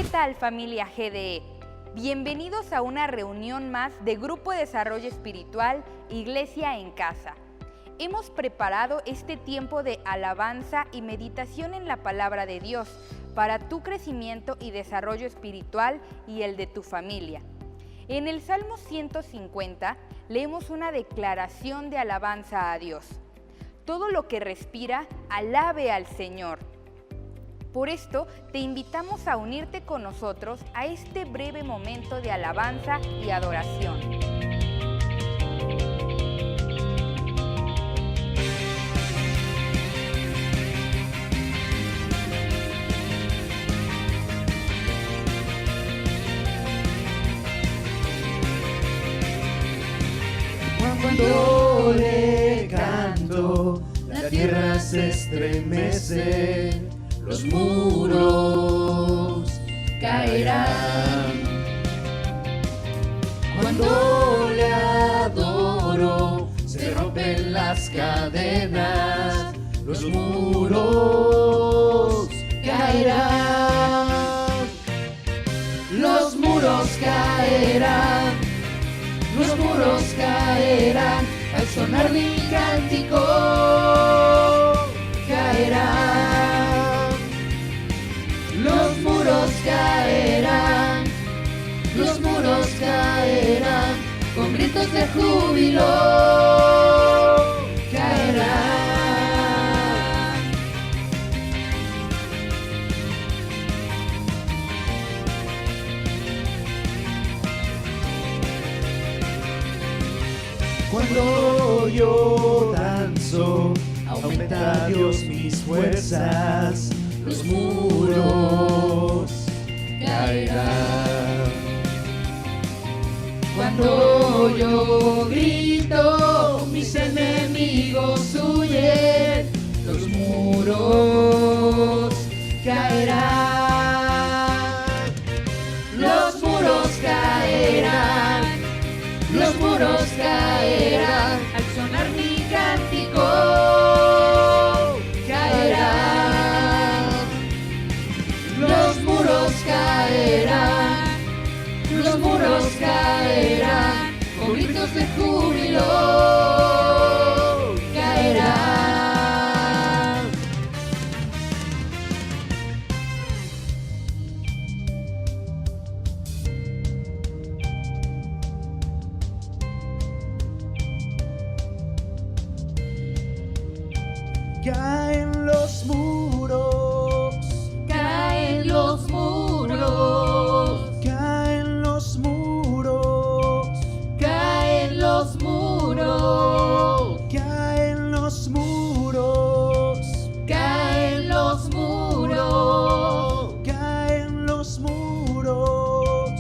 ¿Qué tal, familia GDE? Bienvenidos a una reunión más de Grupo de Desarrollo Espiritual Iglesia en Casa. Hemos preparado este tiempo de alabanza y meditación en la palabra de Dios para tu crecimiento y desarrollo espiritual y el de tu familia. En el Salmo 150 leemos una declaración de alabanza a Dios. Todo lo que respira, alabe al Señor. Por esto, te invitamos a unirte con nosotros a este breve momento de alabanza y adoración. Cuando le canto, la tierra se estremece, los muros caerán. Cuando le adoro, se rompen las cadenas, los muros caerán. Los muros caerán. Los muros caerán al sonar mi cántico, caerán. Los muros caerán, los muros caerán, con gritos de júbilo, caerán. Cuando yo danzo, aumenta Dios mis fuerzas, los muros caerán. Cuando yo grito, mis enemigos huyen, los muros caerán. Los muros caerán. Los muros caerán al sonar mi cántico, caerán. Los muros caerán, los muros caerán, con gritos de júbilo, caerán. Caen los muros, caen los muros, caen los muros, caen los muros, caen los muros, caen los muros, caen los muros,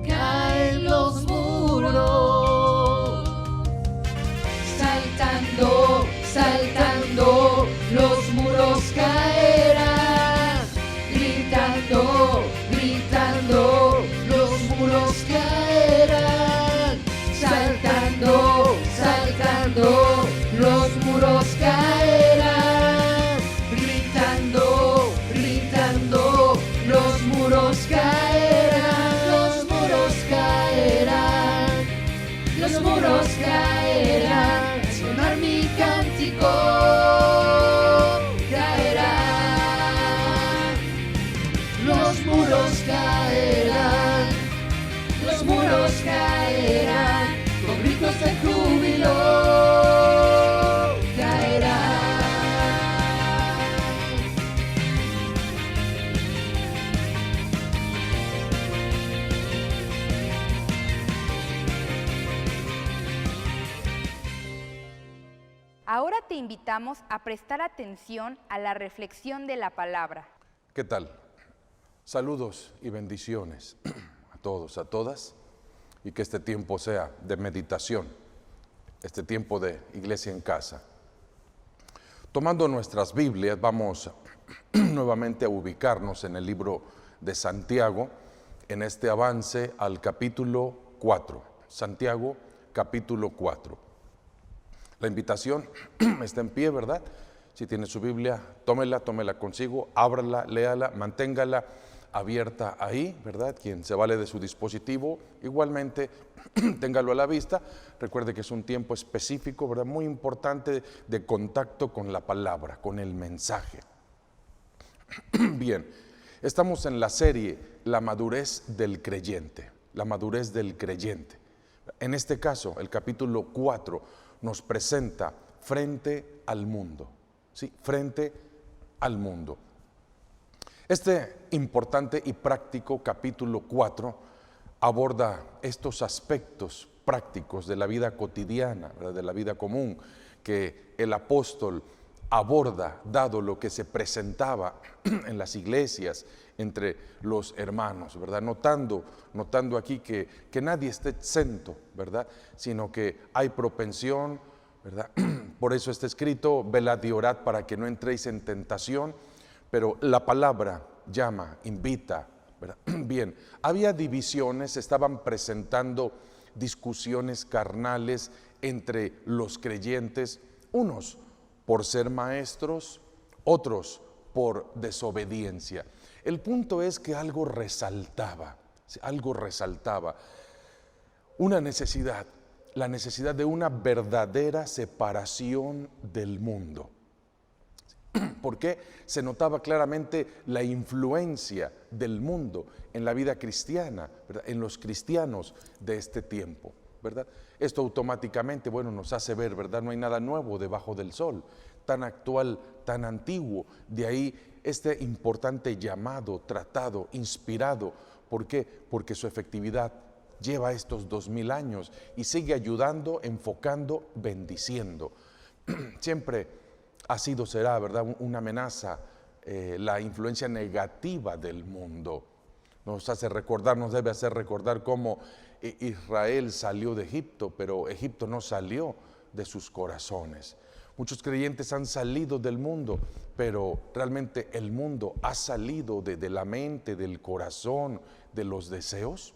caen los muros, saltando, saltando. Los muros caerán, gritando, gritando, los muros caerán, saltando, saltando, los muros caerán, gritando, gritando, los muros caerán, los muros caerán, los muros caerán, al sonar mi cántico. Los muros caerán, los muros caerán, con gritos de júbilo, caerán. Ahora te invitamos a prestar atención a la reflexión de la palabra. ¿Qué tal? Saludos y bendiciones a todos, a todas, y que este tiempo sea de meditación, este tiempo de iglesia en casa. Tomando nuestras Biblias, vamos nuevamente a ubicarnos en el libro de Santiago, en este avance al capítulo 4. Santiago, capítulo 4. La invitación está en pie, ¿verdad? Si tiene su Biblia, tómela consigo, ábrala, léala, manténgala abierta ahí, ¿verdad? Quien se vale de su dispositivo, igualmente téngalo a la vista. Recuerde que es un tiempo específico, ¿verdad? Muy importante de contacto con la palabra, con el mensaje. Bien, estamos en la serie La madurez del creyente, la madurez del creyente. En este caso, el capítulo 4 nos presenta frente al mundo, ¿sí? Frente al mundo. Este importante y práctico capítulo 4 aborda estos aspectos prácticos de la vida cotidiana, ¿verdad? De la vida común, que el apóstol aborda, dado lo que se presentaba en las iglesias entre los hermanos, ¿verdad? Notando aquí que nadie esté exento, ¿verdad? Sino que hay propensión, ¿verdad? Por eso está escrito, velad y orad para que no entréis en tentación, pero la palabra llama, invita, ¿verdad? Bien, había divisiones, se estaban presentando discusiones carnales entre los creyentes, unos por ser maestros, otros por desobediencia. El punto es que algo resaltaba, una necesidad, la necesidad de una verdadera separación del mundo. Porque se notaba claramente la influencia del mundo en la vida cristiana, ¿verdad? En los cristianos de este tiempo, ¿verdad? Esto automáticamente, nos hace ver, ¿verdad? No hay nada nuevo debajo del sol, tan actual, tan antiguo. De ahí este importante llamado, tratado, inspirado. ¿Por qué? Porque su efectividad lleva estos 2000 años y sigue ayudando, enfocando, bendiciendo. Siempre ha sido, será, ¿verdad?, una amenaza, la influencia negativa del mundo. Nos debe hacer recordar cómo Israel salió de Egipto, pero Egipto no salió de sus corazones. Muchos creyentes han salido del mundo, pero realmente el mundo ha salido de la mente, del corazón, de los deseos.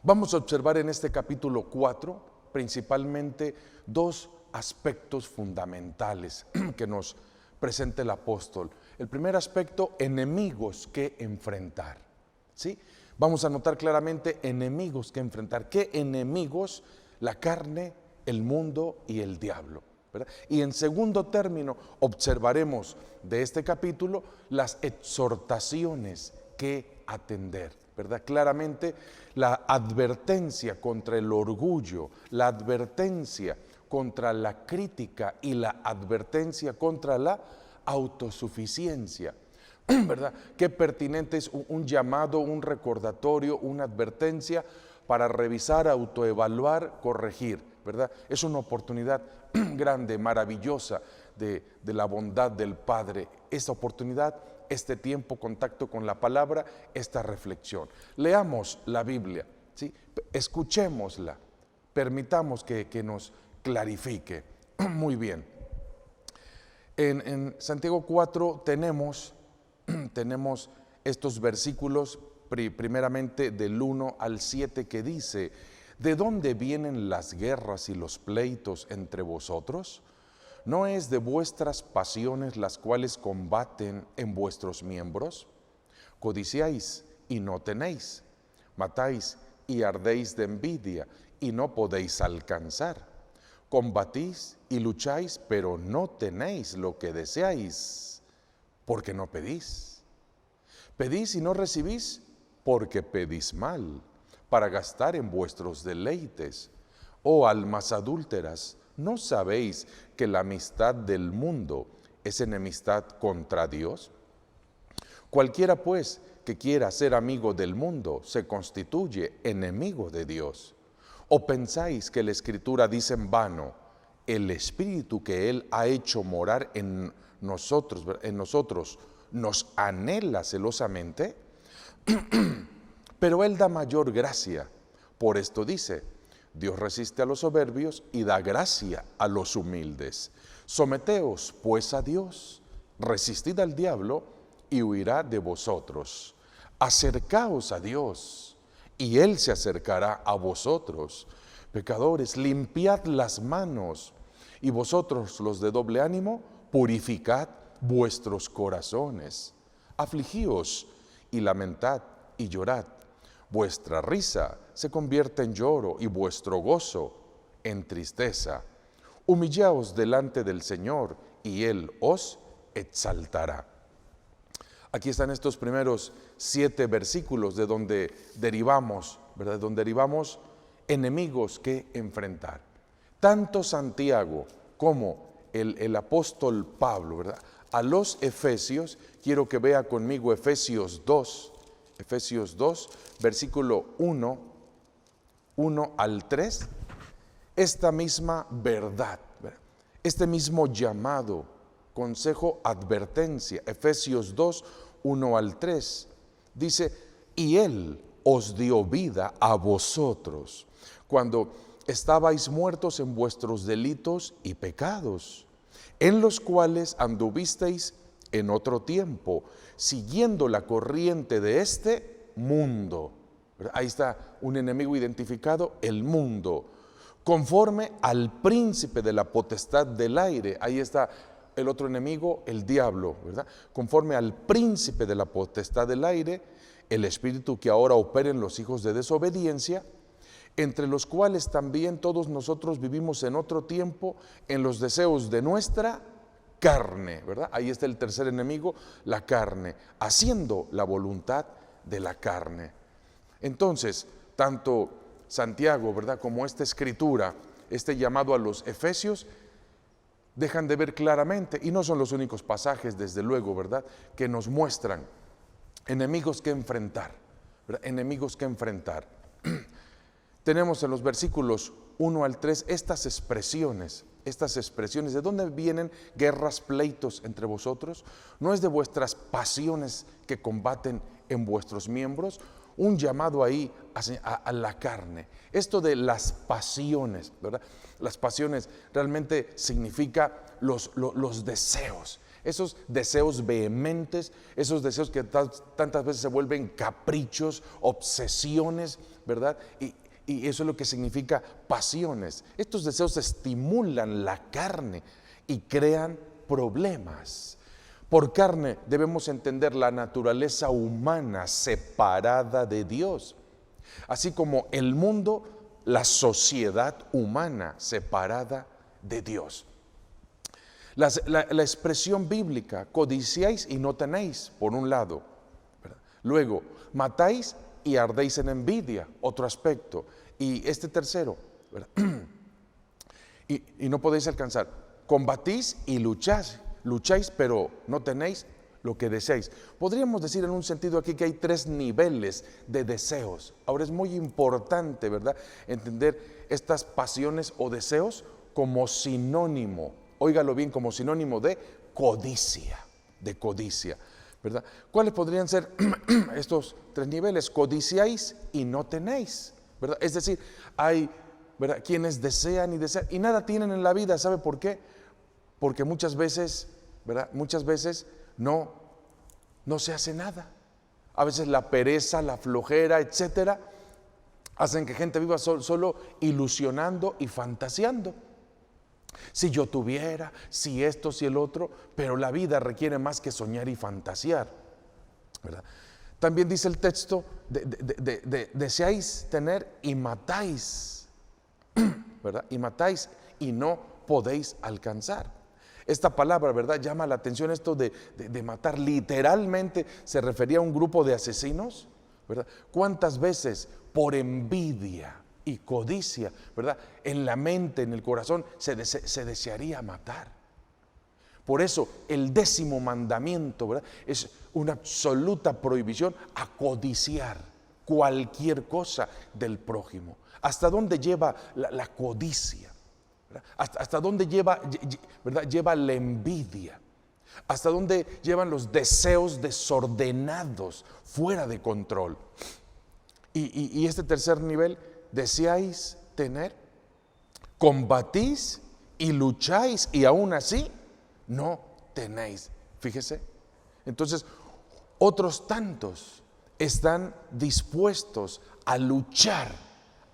Vamos a observar en este capítulo 4 principalmente dos aspectos fundamentales que nos presenta el apóstol. El primer aspecto, enemigos que enfrentar, ¿sí? Vamos a notar claramente enemigos que enfrentar. ¿Qué enemigos? La carne, el mundo y el diablo, ¿verdad? Y en segundo término, observaremos de este capítulo las exhortaciones que atender, ¿verdad? Claramente la advertencia contra el orgullo, la advertencia contra la crítica y la advertencia contra la autosuficiencia, ¿verdad? Qué pertinente es un llamado, un recordatorio, una advertencia para revisar, autoevaluar, corregir, ¿verdad? Es una oportunidad grande, maravillosa de la bondad del Padre. Esta oportunidad, este tiempo, contacto con la palabra, esta reflexión. Leamos la Biblia, ¿sí? Escuchémosla, permitamos que nos clarifique. Muy bien. En Santiago 4 tenemos estos versículos, primeramente del 1 al 7, que dice: ¿de dónde vienen las guerras y los pleitos entre vosotros? ¿No es de vuestras pasiones las cuales combaten en vuestros miembros? Codiciáis y no tenéis, matáis y ardéis de envidia y no podéis alcanzar. Combatís y lucháis, pero no tenéis lo que deseáis, porque no pedís. Pedís y no recibís, porque pedís mal, para gastar en vuestros deleites. Oh almas adúlteras, ¿no sabéis que la amistad del mundo es enemistad contra Dios? Cualquiera pues que quiera ser amigo del mundo se constituye enemigo de Dios. ¿O pensáis que la Escritura dice en vano: el Espíritu que Él ha hecho morar en nosotros nos anhela celosamente? Pero Él da mayor gracia. Por esto dice: Dios resiste a los soberbios y da gracia a los humildes. Someteos pues a Dios, resistid al diablo y huirá de vosotros. Acercaos a Dios y Él se acercará a vosotros. Pecadores, limpiad las manos, y vosotros los de doble ánimo, purificad vuestros corazones. Afligíos y lamentad y llorad. Vuestra risa se convierte en lloro y vuestro gozo en tristeza. Humillaos delante del Señor y Él os exaltará. Aquí están estos primeros 7 versículos de donde derivamos, ¿verdad? Donde derivamos enemigos que enfrentar. Tanto Santiago como el apóstol Pablo, ¿verdad? A los Efesios, quiero que vea conmigo Efesios 2, versículo 1 al 3, esta misma verdad, ¿verdad? Este mismo llamado, consejo, advertencia. Efesios 2, 1 al 3, dice, y Él os dio vida a vosotros, cuando estabais muertos en vuestros delitos y pecados, en los cuales anduvisteis en otro tiempo, siguiendo la corriente de este mundo. Ahí está un enemigo identificado, el mundo, conforme al príncipe de la potestad del aire. Ahí está el otro enemigo, el diablo, ¿verdad? Conforme al príncipe de la potestad del aire, el espíritu que ahora opera en los hijos de desobediencia, entre los cuales también todos nosotros vivimos en otro tiempo en los deseos de nuestra carne, ¿verdad? Ahí está el tercer enemigo, la carne, haciendo la voluntad de la carne. Entonces, tanto Santiago, ¿verdad?, como esta escritura, este llamado a los Efesios, dejan de ver claramente, y no son los únicos pasajes, desde luego, ¿verdad?, que nos muestran enemigos que enfrentar, ¿verdad? Enemigos que enfrentar. Tenemos en los versículos 1 al 3 estas expresiones. ¿De dónde vienen guerras, pleitos entre vosotros? ¿No es de vuestras pasiones que combaten en vuestros miembros? Un llamado ahí a la carne. Esto de las pasiones, ¿verdad? Las pasiones realmente significa los deseos. Esos deseos vehementes, esos deseos que tantas veces se vuelven caprichos, obsesiones, ¿verdad? Y eso es lo que significa pasiones. Estos deseos estimulan la carne y crean problemas. Por carne debemos entender la naturaleza humana separada de Dios, así como el mundo, la sociedad humana separada de Dios. La expresión bíblica, codiciáis y no tenéis, por un lado, ¿verdad? Luego, matáis y ardéis en envidia, otro aspecto. Y este tercero, ¿verdad? y no podéis alcanzar. Combatís y lucháis, pero no tenéis lo que deseáis. Podríamos decir en un sentido aquí que hay 3 niveles de deseos. Ahora es muy importante, ¿verdad?, entender estas pasiones o deseos como sinónimo, óigalo bien, como sinónimo de codicia, ¿verdad? ¿Cuáles podrían ser estos 3 niveles? Codiciáis y no tenéis, ¿verdad? Es decir, hay, ¿verdad?, quienes desean y nada tienen en la vida. ¿Sabe por qué? Porque muchas veces, ¿verdad?, no se hace nada. A veces la pereza, la flojera, etcétera, hacen que gente viva solo ilusionando y fantaseando. Si yo tuviera, si esto, si el otro, pero la vida requiere más que soñar y fantasear, ¿verdad? También dice el texto, deseáis tener y matáis, ¿verdad? Y matáis y no podéis alcanzar. Esta palabra, ¿verdad?, llama la atención. Esto de matar, literalmente se refería a un grupo de asesinos, ¿verdad? ¿Cuántas veces por envidia y codicia, ¿verdad?, en la mente, en el corazón, se desearía matar? Por eso el 10º mandamiento, ¿verdad?, es una absoluta prohibición a codiciar cualquier cosa del prójimo. ¿Hasta dónde lleva la codicia? ¿Hasta dónde lleva, ¿verdad?, lleva la envidia? ¿Hasta dónde llevan los deseos desordenados, fuera de control? Y este tercer nivel, deseáis tener, combatís y lucháis y aún así no tenéis. Fíjese. Entonces, otros tantos están dispuestos a luchar,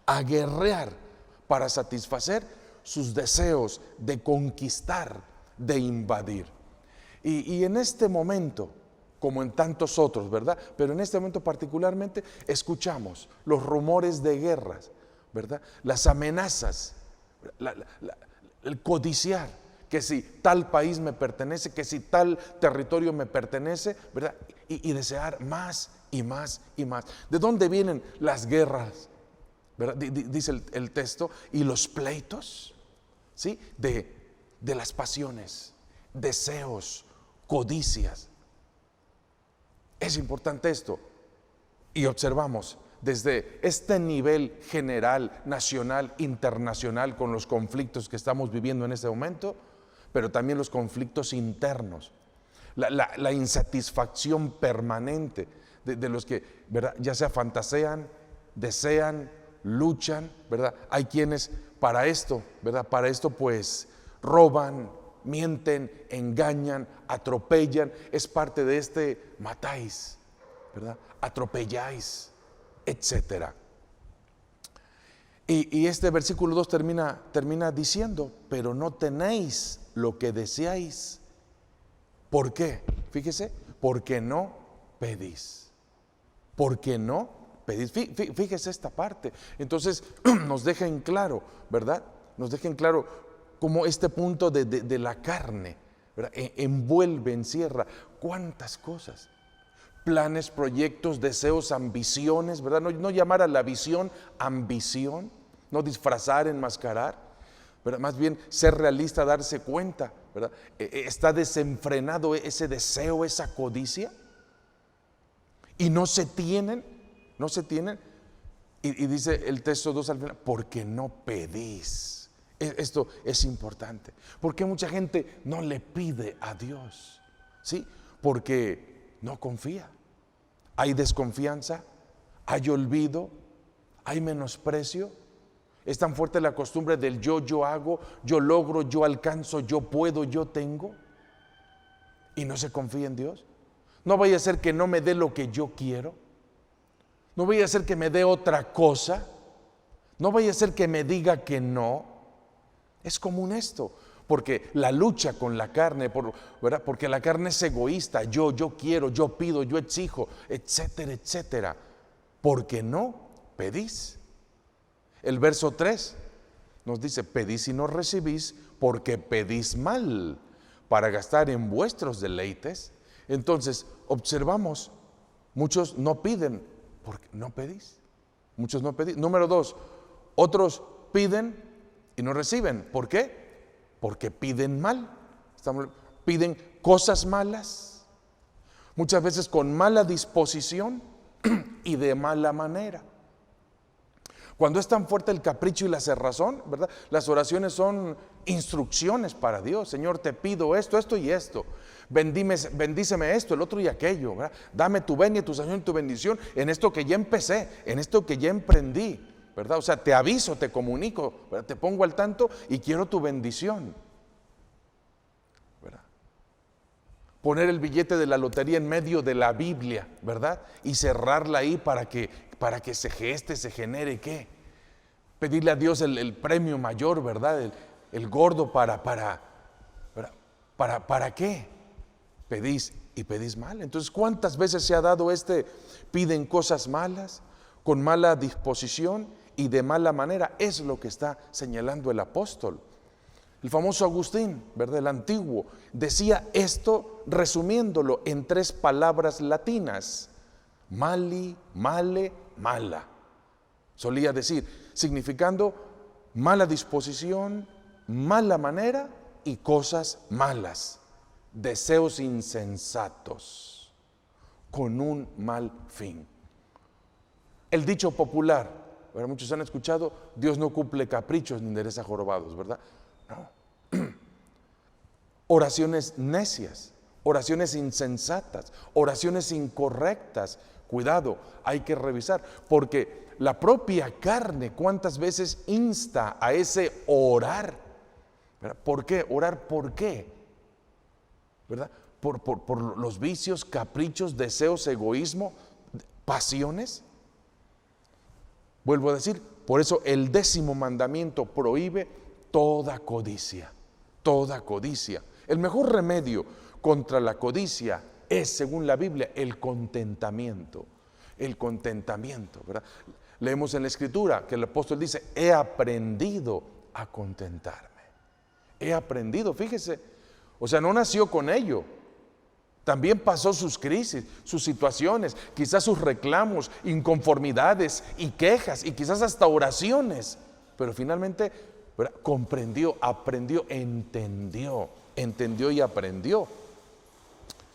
a guerrear para satisfacer sus deseos de conquistar, de invadir. Y en este momento, como en tantos otros, ¿verdad? Pero en este momento particularmente escuchamos los rumores de guerras, ¿verdad? Las amenazas, el codiciar, que si tal país me pertenece, que si tal territorio me pertenece, ¿verdad? Y desear más y más y más. ¿De dónde vienen las guerras? ¿Verdad? Dice el texto, y los pleitos, ¿sí? De las pasiones, deseos, codicias. Es importante esto. Y observamos desde este nivel general, nacional, internacional, con los conflictos que estamos viviendo en este momento, pero también los conflictos internos, la insatisfacción permanente de los que, ¿verdad?, ya sea fantasean, desean, luchan, ¿verdad? Hay quienes para esto, ¿verdad?, para esto pues roban, mienten, engañan, atropellan. Es parte de este matáis, ¿verdad? Atropelláis, etcétera. Y este versículo 2 termina diciendo, pero no tenéis lo que deseáis. ¿Por qué? Fíjese, porque no pedís. Porque no pedís. Fíjese esta parte. Entonces nos deja en claro, ¿verdad? Nos deja en claro cómo este punto de la carne, ¿verdad?, envuelve, encierra cuántas cosas. Planes, proyectos, deseos, ambiciones, ¿verdad? No llamar a la visión ambición, no disfrazar, enmascarar, ¿verdad? Más bien ser realista, darse cuenta, ¿verdad? Está desenfrenado ese deseo, esa codicia, y no se tienen, y dice el texto 2 al final, porque no pedís. Esto es importante, porque mucha gente no le pide a Dios, ¿sí? Porque no confía. Hay desconfianza, hay olvido, hay menosprecio. Es tan fuerte la costumbre del yo hago, yo logro, yo alcanzo, yo puedo, yo tengo, y no se confía en Dios. No vaya a ser que no me dé lo que yo quiero, no vaya a ser que me dé otra cosa, no vaya a ser que me diga que no. Es común esto, porque la lucha con la carne, ¿verdad?, porque la carne es egoísta, yo quiero, yo pido, yo exijo, etcétera, etcétera, porque no pedís. El verso 3 nos dice, pedís y no recibís, porque pedís mal, para gastar en vuestros deleites. Entonces observamos, muchos no piden porque no pedís. Muchos no pedís. Número 2, otros piden y no reciben. ¿Por qué? Porque piden mal. Piden cosas malas, muchas veces con mala disposición y de mala manera. Cuando es tan fuerte el capricho y la cerrazón, ¿verdad?, las oraciones son instrucciones para Dios. Señor, te pido esto, esto y esto. Bendíceme esto, el otro y aquello, ¿verdad? Dame tu venia, tu sanción y tu bendición en esto que ya empecé, en esto que ya emprendí, ¿verdad? O sea, te aviso, te comunico, ¿verdad?, te pongo al tanto y quiero tu bendición, ¿verdad? Poner el billete de la lotería en medio de la Biblia, ¿verdad?, y cerrarla ahí para que se geste, se genere, ¿qué? Pedirle a Dios el premio mayor, ¿verdad? El gordo ¿para qué? Pedís y pedís mal. Entonces, ¿cuántas veces se ha dado piden cosas malas, con mala disposición y de mala manera? Es lo que está señalando el apóstol. El famoso Agustín, ¿verdad?, el antiguo, decía esto resumiéndolo en 3 palabras latinas: mali, male, mala. Solía decir, significando mala disposición, mala manera y cosas malas, deseos insensatos, con un mal fin. El dicho popular, ¿verdad?, muchos han escuchado, Dios no cumple caprichos ni endereza jorobados, ¿verdad? No. Oraciones necias, oraciones insensatas, oraciones incorrectas. Cuidado, hay que revisar, porque la propia carne cuántas veces insta a ese orar, ¿verdad? ¿Por qué? Orar, ¿por qué? ¿Verdad? Por los vicios, caprichos, deseos, egoísmo, pasiones. Vuelvo a decir, por eso el 10º mandamiento prohíbe toda codicia, toda codicia. El mejor remedio contra la codicia es, según la Biblia, el contentamiento. El contentamiento, ¿verdad? Leemos en la Escritura que el apóstol dice, he aprendido a contentarme. He aprendido, fíjese, o sea, no nació con ello. También pasó sus crisis, sus situaciones, quizás sus reclamos, inconformidades y quejas y quizás hasta oraciones. Pero finalmente, ¿verdad?, comprendió, aprendió, entendió y aprendió.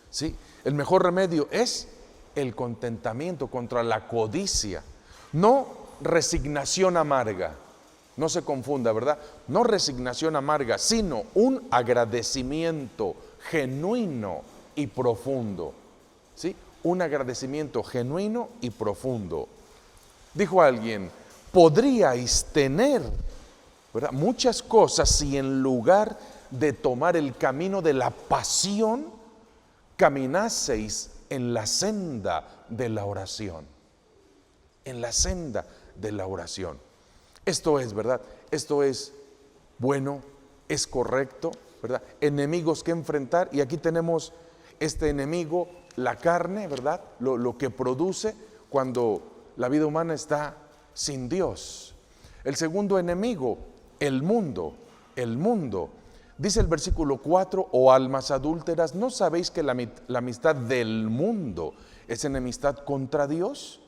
Sí, el mejor remedio es el contentamiento contra la codicia, no resignación amarga. No se confunda, ¿verdad? No resignación amarga, sino un agradecimiento genuino y profundo. ¿Sí? Un agradecimiento genuino y profundo. Dijo alguien, podríais tener, ¿verdad?, muchas cosas si en lugar de tomar el camino de la pasión, caminaseis en la senda de la oración. En la senda de la oración. Esto es, ¿verdad? Esto es bueno, es correcto, ¿verdad? Enemigos que enfrentar, y aquí tenemos este enemigo, la carne, ¿verdad? Lo que produce cuando la vida humana está sin Dios. El segundo enemigo, el mundo. El mundo. Dice el versículo 4, oh almas adúlteras, ¿no sabéis que la amistad del mundo es enemistad contra Dios?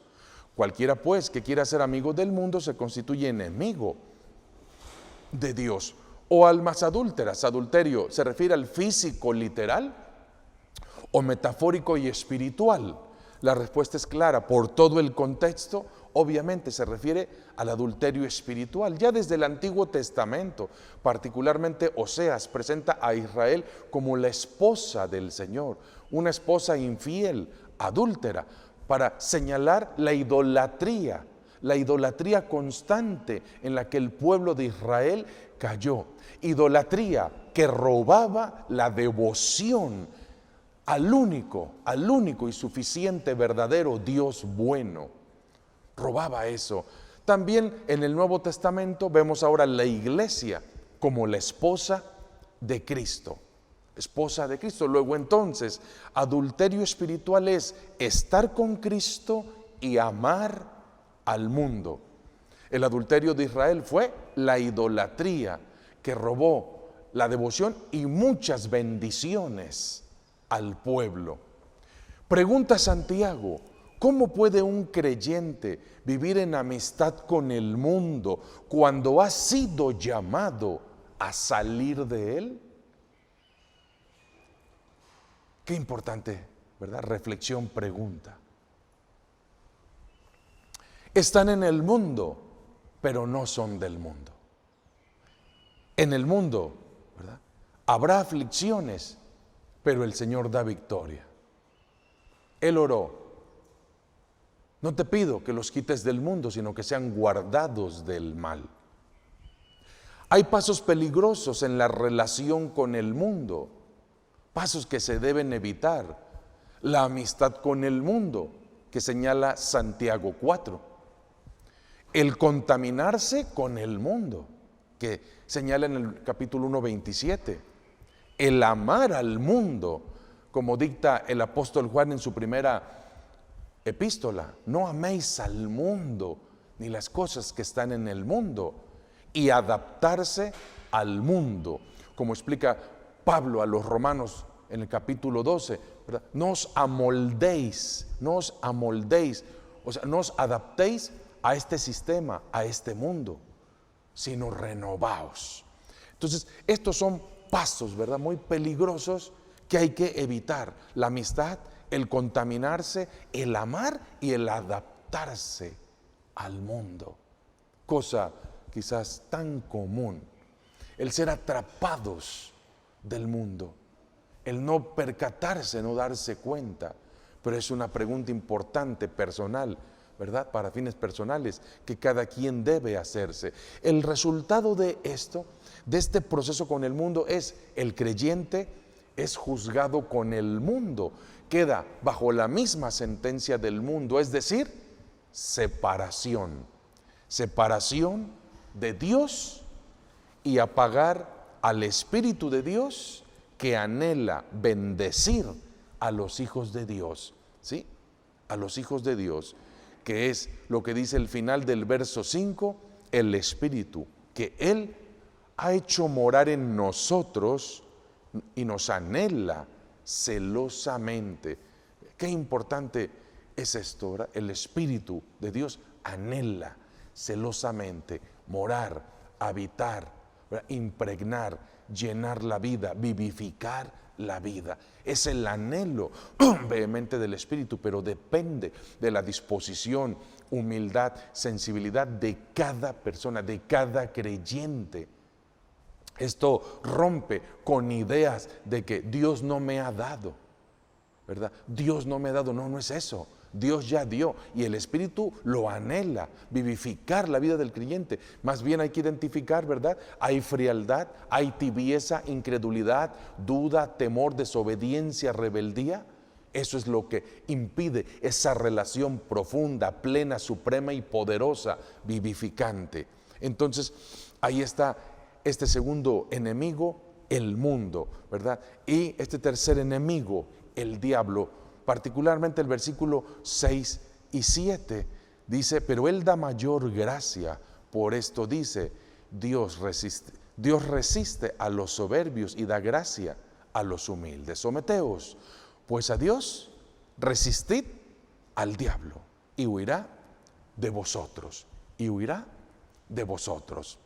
Cualquiera pues que quiera ser amigo del mundo se constituye enemigo de Dios. Oh almas adúlteras, adulterio, ¿se refiere al físico literal o metafórico y espiritual? La respuesta es clara, por todo el contexto, obviamente se refiere al adulterio espiritual. Ya desde el Antiguo Testamento, particularmente Oseas, presenta a Israel como la esposa del Señor, una esposa infiel, adúltera, para señalar la idolatría constante en la que el pueblo de Israel cayó. Idolatría que robaba la devoción al único y suficiente verdadero Dios bueno. Robaba eso. También en el Nuevo Testamento vemos ahora la iglesia como la esposa de Cristo. Esposa de Cristo. Luego entonces, adulterio espiritual es estar con Cristo y amar al mundo. El adulterio de Israel fue la idolatría que robó la devoción y muchas bendiciones al pueblo. Pregunta Santiago, ¿cómo puede un creyente vivir en amistad con el mundo cuando ha sido llamado a salir de él? Qué importante, ¿verdad? Reflexión, pregunta. Están en el mundo, pero no son del mundo. En el mundo, ¿verdad?, habrá aflicciones, pero el Señor da victoria. Él oró, no te pido que los quites del mundo, sino que sean guardados del mal. Hay pasos peligrosos en la relación con el mundo, pasos que se deben evitar. La amistad con el mundo, que señala Santiago 4. El contaminarse con el mundo, que señala en el capítulo 1:27. El amar al mundo, como dicta el apóstol Juan en su primera epístola. No améis al mundo, ni las cosas que están en el mundo, y adaptarse al mundo, como explica Pablo a los romanos en el capítulo 12, ¿verdad? No os amoldéis, o sea, no os adaptéis a este sistema, a este mundo, sino renovaos. Entonces, estos son pasos, ¿verdad?, muy peligrosos que hay que evitar. La amistad, el contaminarse, el amar y el adaptarse al mundo. Cosa quizás tan común, el ser atrapados del mundo, el no percatarse, no darse cuenta. Pero es una pregunta importante, personal, ¿verdad?, para fines personales, que cada quien debe hacerse. El resultado de esto, de este proceso con el mundo, es el creyente es juzgado con el mundo, queda bajo la misma sentencia del mundo, es decir, separación de Dios y apagar al Espíritu de Dios que anhela bendecir a los hijos de Dios, ¿sí? A los hijos de Dios, que es lo que dice el final del verso 5, el Espíritu, que Él ha hecho morar en nosotros y nos anhela celosamente. Qué importante es esto, ¿verdad? El Espíritu de Dios anhela celosamente morar, habitar, ¿verdad? Impregnar, llenar la vida, vivificar la vida. Es el anhelo vehemente del Espíritu, pero depende de la disposición, humildad, sensibilidad de cada persona, de cada creyente. Esto rompe con ideas de que Dios no me ha dado, ¿verdad? Dios no me ha dado, no es eso. Dios ya dio y el Espíritu lo anhela, vivificar la vida del creyente. Más bien hay que identificar, ¿verdad? Hay frialdad, hay tibieza, incredulidad, duda, temor, desobediencia, rebeldía. Eso es lo que impide esa relación profunda, plena, suprema y poderosa, vivificante. Entonces, ahí está este segundo enemigo, el mundo, ¿verdad? Y este tercer enemigo, el diablo. Particularmente el versículo 6 y 7 dice, pero Él da mayor gracia, por esto dice, Dios resiste a los soberbios y da gracia a los humildes. Someteos pues a Dios, resistid al diablo y huirá de vosotros, y huirá de vosotros.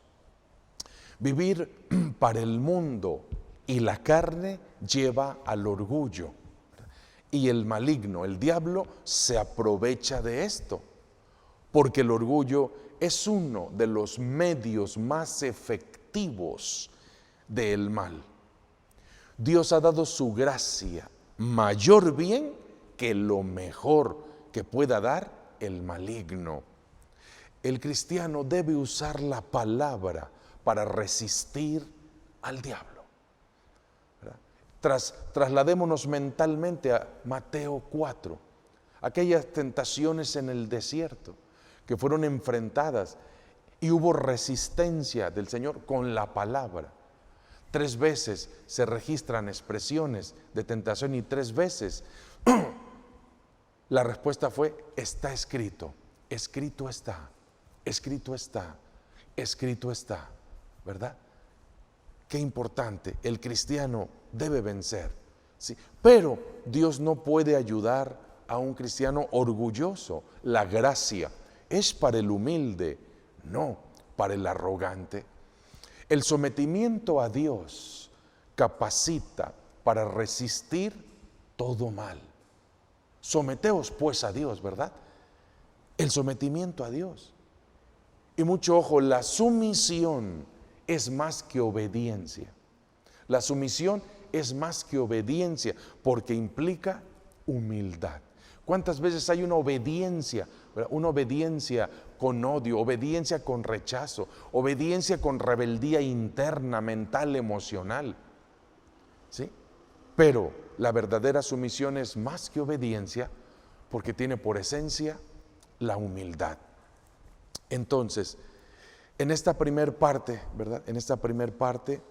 Vivir para el mundo y la carne lleva al orgullo. Y el maligno, el diablo, se aprovecha de esto, porque el orgullo es uno de los medios más efectivos del mal. Dios ha dado su gracia, mayor bien que lo mejor que pueda dar el maligno. El cristiano debe usar la palabra para resistir al diablo. Trasladémonos mentalmente a Mateo 4, aquellas tentaciones en el desierto que fueron enfrentadas y hubo resistencia del Señor con la palabra. 3 veces se registran expresiones de tentación y 3 veces la respuesta fue, está escrito, escrito está, escrito está, escrito está, ¿verdad? Qué importante, el cristiano debe vencer, ¿sí? Pero Dios no puede ayudar a un cristiano orgulloso. La gracia es para el humilde, no para el arrogante. El sometimiento a Dios capacita para resistir todo mal. Someteos pues a Dios, ¿verdad? El sometimiento a Dios. Y mucho ojo, la sumisión es más que obediencia. La sumisión es más que obediencia porque implica humildad. ¿Cuántas veces hay una obediencia? Una obediencia con odio, obediencia con rechazo, obediencia con rebeldía interna, mental, emocional. ¿Sí? Pero la verdadera sumisión es más que obediencia porque tiene por esencia la humildad. Entonces, en esta primer parte, ¿verdad? En esta primer parte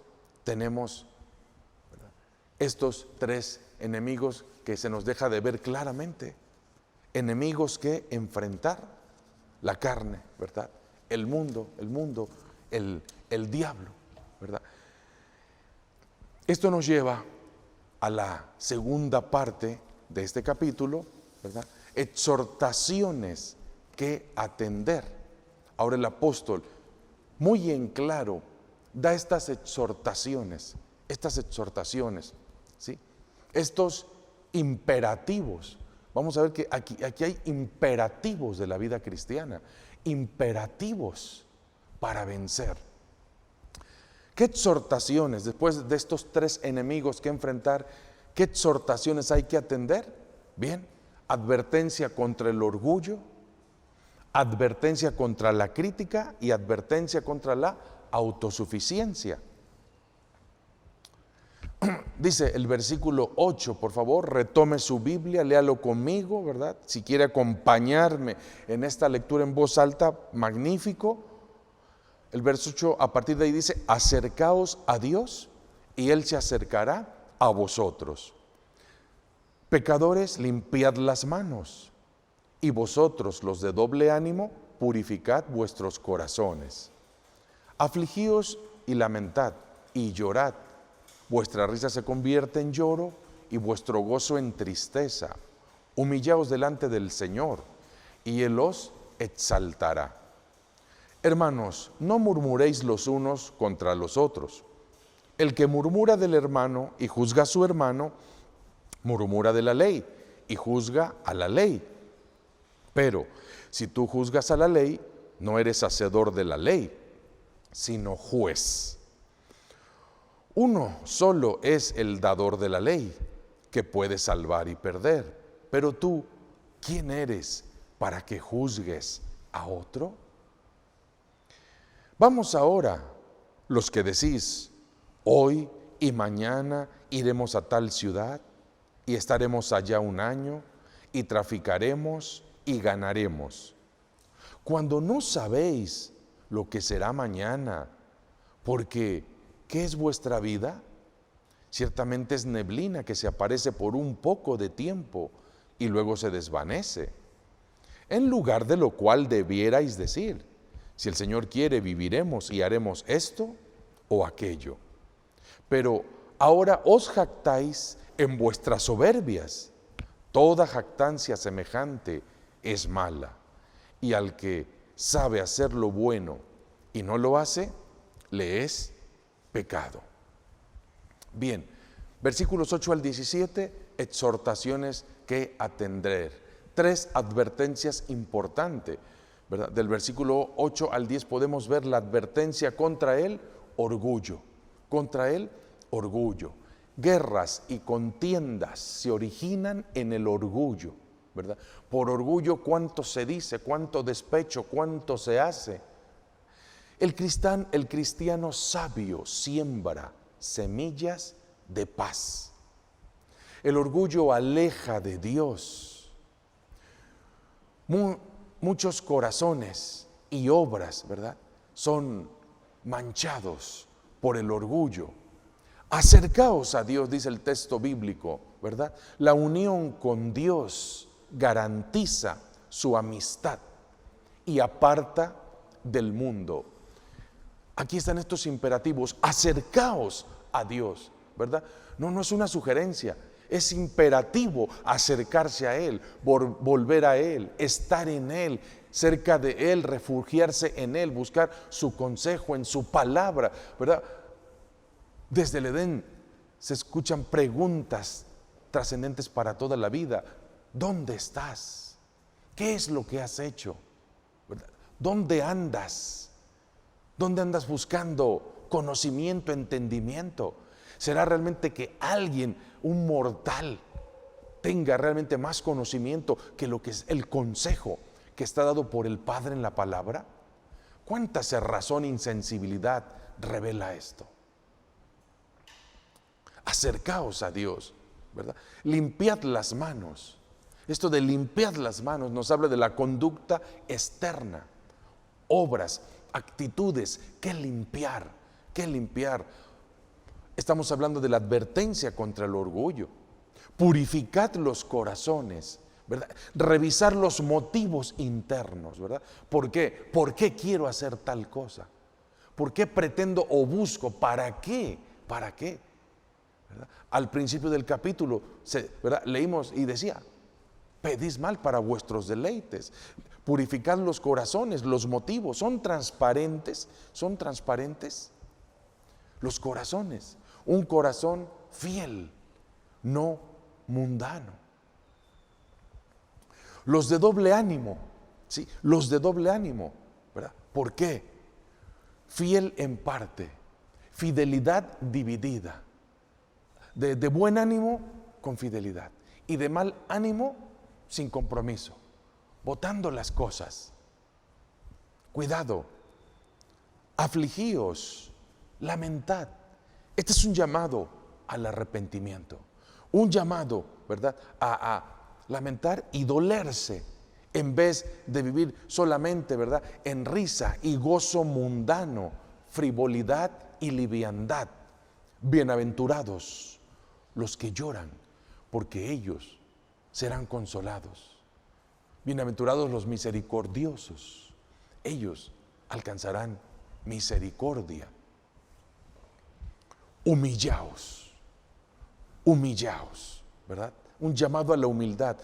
tenemos, ¿verdad?, estos 3 enemigos que se nos deja de ver claramente. Enemigos que enfrentar: la carne, ¿verdad? El mundo, el diablo, ¿verdad? Esto nos lleva a la segunda parte de este capítulo, ¿verdad? Exhortaciones que atender. Ahora el apóstol, muy en claro, da estas exhortaciones, ¿sí? Estos imperativos. Vamos a ver que aquí hay imperativos de la vida cristiana, imperativos para vencer. ¿Qué exhortaciones, después de estos 3 enemigos que enfrentar, qué exhortaciones hay que atender? Bien, advertencia contra el orgullo, advertencia contra la crítica y advertencia contra la autosuficiencia. Dice el versículo 8, por favor, retome su Biblia, léalo conmigo, ¿verdad? Si quiere acompañarme en esta lectura en voz alta, magnífico. El verso 8, a partir de ahí dice, acercaos a Dios y Él se acercará a vosotros. Pecadores, limpiad las manos, y vosotros, los de doble ánimo, purificad vuestros corazones. Afligíos y lamentad, y llorad. Vuestra risa se convierte en lloro, y vuestro gozo en tristeza. Humillaos delante del Señor, y Él os exaltará. Hermanos, no murmuréis los unos contra los otros. El que murmura del hermano y juzga a su hermano, murmura de la ley y juzga a la ley. Pero si tú juzgas a la ley, no eres hacedor de la ley, sino juez. Uno solo es el dador de la ley, que puede salvar y perder. Pero tú, ¿quién eres para que juzgues a otro? Vamos ahora, los que decís, hoy y mañana iremos a tal ciudad y estaremos allá un año y traficaremos y ganaremos. Cuando no sabéis lo que será mañana, porque ¿qué es vuestra vida? Ciertamente es neblina que se aparece por un poco de tiempo y luego se desvanece. En lugar de lo cual debierais decir, si el Señor quiere, viviremos y haremos esto o aquello. Pero ahora os jactáis en vuestras soberbias. Toda jactancia semejante es mala, y al que sabe hacer lo bueno y no lo hace, le es pecado. Bien, versículos 8 al 17, exhortaciones que atender. 3 advertencias importantes, ¿verdad? Del versículo 8 al 10 podemos ver la advertencia contra el orgullo. Contra el orgullo. Guerras y contiendas se originan en el orgullo, ¿verdad? Por orgullo, cuánto se dice, cuánto despecho, cuánto se hace. El cristiano sabio siembra semillas de paz. El orgullo aleja de Dios. Muchos corazones y obras, ¿verdad?, son manchados por el orgullo. Acercaos a Dios, dice el texto bíblico, ¿verdad? La unión con Dios garantiza su amistad y aparta del mundo. Aquí están estos imperativos: acercaos a Dios, ¿verdad? No es una sugerencia, es imperativo acercarse a Él, volver a Él, estar en Él, cerca de Él, refugiarse en Él, buscar su consejo en su palabra, ¿verdad? Desde el Edén se escuchan preguntas trascendentes para toda la vida. ¿Dónde estás? ¿Qué es lo que has hecho? ¿Verdad? ¿Dónde andas? ¿Dónde andas buscando conocimiento, entendimiento? ¿Será realmente que alguien, un mortal, tenga realmente más conocimiento que lo que es el consejo que está dado por el Padre en la palabra? ¿Cuánta cerrazón e insensibilidad revela esto? Acercaos a Dios, ¿verdad? Limpiad las manos. Esto de limpiar las manos nos habla de la conducta externa, obras, actitudes, que limpiar. Estamos hablando de la advertencia contra el orgullo. Purificad los corazones, ¿verdad? Revisar los motivos internos, ¿verdad? ¿Por qué? ¿Por qué quiero hacer tal cosa? ¿Por qué pretendo o busco? ¿Para qué? ¿Para qué? ¿Verdad? Al principio del capítulo, ¿verdad?, leímos y decía: pedís mal para vuestros deleites. Purificad los corazones, los motivos. ¿Son transparentes? ¿Son transparentes? Los corazones. Un corazón fiel, no mundano. Los de doble ánimo, ¿sí? Los de doble ánimo, ¿verdad? ¿Por qué? Fiel en parte, fidelidad dividida. De buen ánimo con fidelidad, y de mal ánimo sin compromiso, botando las cosas. Cuidado. Afligíos, lamentad. Este es un llamado al arrepentimiento, un llamado, ¿verdad?, a lamentar y dolerse, en vez de vivir solamente, ¿verdad?, en risa y gozo mundano, frivolidad y liviandad. Bienaventurados los que lloran, porque ellos serán consolados. Bienaventurados los misericordiosos, ellos alcanzarán misericordia. Humillaos, ¿verdad? Un llamado a la humildad.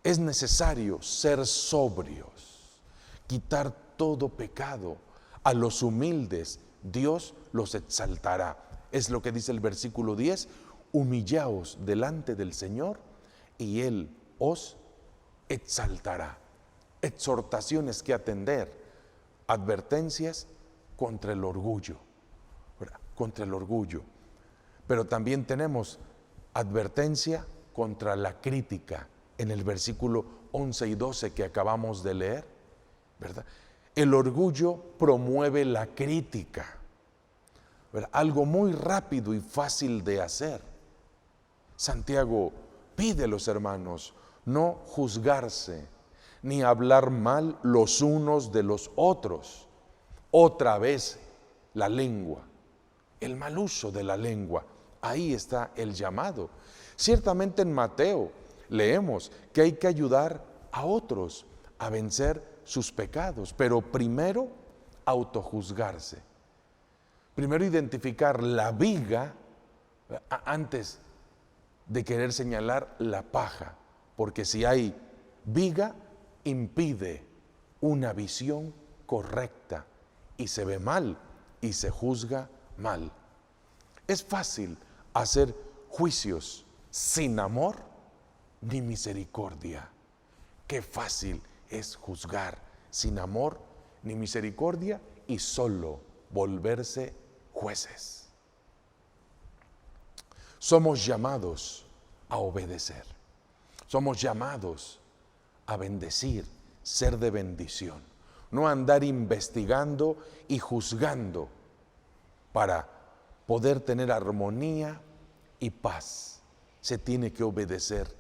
Es necesario ser sobrios, quitar todo pecado. A los humildes Dios los exaltará. Es lo que dice el versículo 10. Humillaos delante del Señor y Él os exaltará. Exhortaciones que atender, advertencias contra el orgullo, ¿verdad? Contra el orgullo. Pero también tenemos advertencia contra la crítica en el versículo 11 y 12 que acabamos de leer, ¿verdad? El orgullo promueve la crítica, ¿verdad? Algo muy rápido y fácil de hacer. Santiago pide a los hermanos no juzgarse ni hablar mal los unos de los otros. Otra vez la lengua, el mal uso de la lengua, ahí está el llamado. Ciertamente en Mateo leemos que hay que ayudar a otros a vencer sus pecados, pero primero autojuzgarse. Primero identificar la viga antes de querer señalar la paja, porque si hay viga impide una visión correcta y se ve mal y se juzga mal. Es fácil hacer juicios sin amor ni misericordia. Qué fácil es juzgar sin amor ni misericordia y solo volverse jueces. Somos llamados a obedecer. Somos llamados a bendecir, ser de bendición. No andar investigando y juzgando para poder tener armonía y paz. Se tiene que obedecer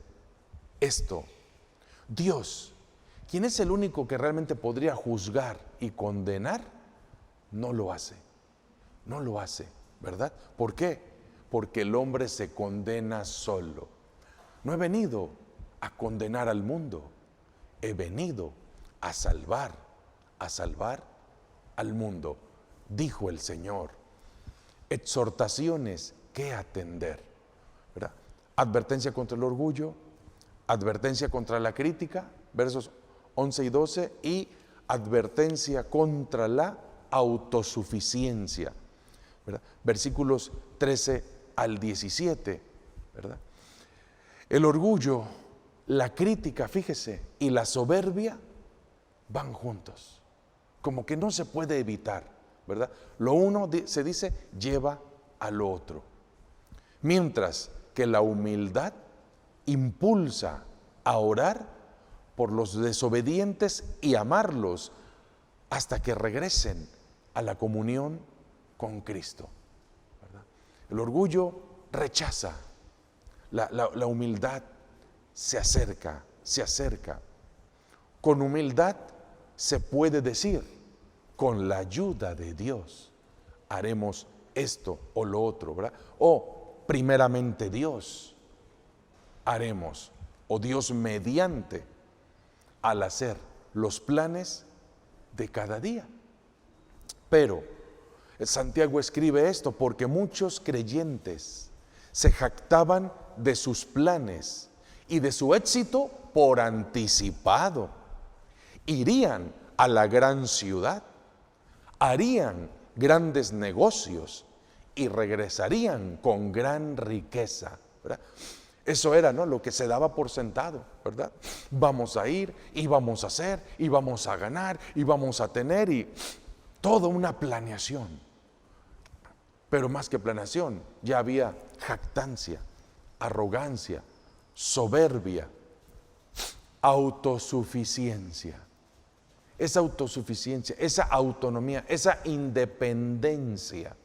esto. Dios, quien es el único que realmente podría juzgar y condenar, no lo hace. No lo hace, ¿verdad? ¿Por qué? Porque el hombre se condena solo. No he venido a condenar al mundo, he venido a salvar al mundo, dijo el Señor. Exhortaciones que atender, ¿verdad? Advertencia contra el orgullo, advertencia contra la crítica, versos 11 y 12, y advertencia contra la autosuficiencia, ¿verdad? Versículos 13 al 17, ¿verdad? El orgullo, la crítica, fíjese, y la soberbia van juntos, como que no se puede evitar, ¿verdad? Lo uno se dice lleva a lo otro, mientras que la humildad impulsa a orar por los desobedientes y amarlos hasta que regresen a la comunión con Cristo, ¿verdad? El orgullo rechaza, la humildad se acerca. Con humildad se puede decir, con la ayuda de Dios haremos esto o lo otro, ¿verdad? O primeramente Dios haremos, o Dios mediante, al hacer los planes de cada día. Pero Santiago escribe esto porque muchos creyentes se jactaban de sus planes y de su éxito por anticipado. Irían a la gran ciudad, harían grandes negocios y regresarían con gran riqueza, ¿verdad? Eso era, ¿no?, lo que se daba por sentado, ¿verdad? Vamos a ir y vamos a hacer y vamos a ganar y vamos a tener, y toda una planeación. Pero más que planeación, ya había jactancia, arrogancia, soberbia, autosuficiencia. Esa autosuficiencia, esa autonomía, esa independencia.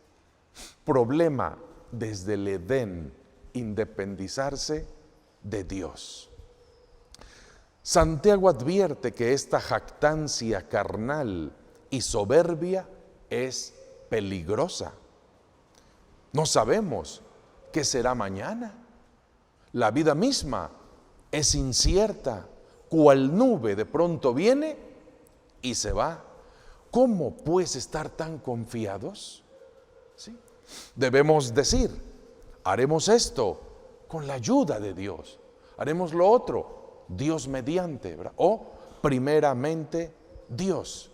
Problema desde el Edén, independizarse de Dios. Santiago advierte que esta jactancia carnal y soberbia es peligrosa. No sabemos qué será mañana. La vida misma es incierta, cual nube de pronto viene y se va. ¿Cómo pues estar tan confiados? ¿Sí? Debemos decir, haremos esto con la ayuda de Dios, haremos lo otro, Dios mediante, ¿verdad? O primeramente Dios.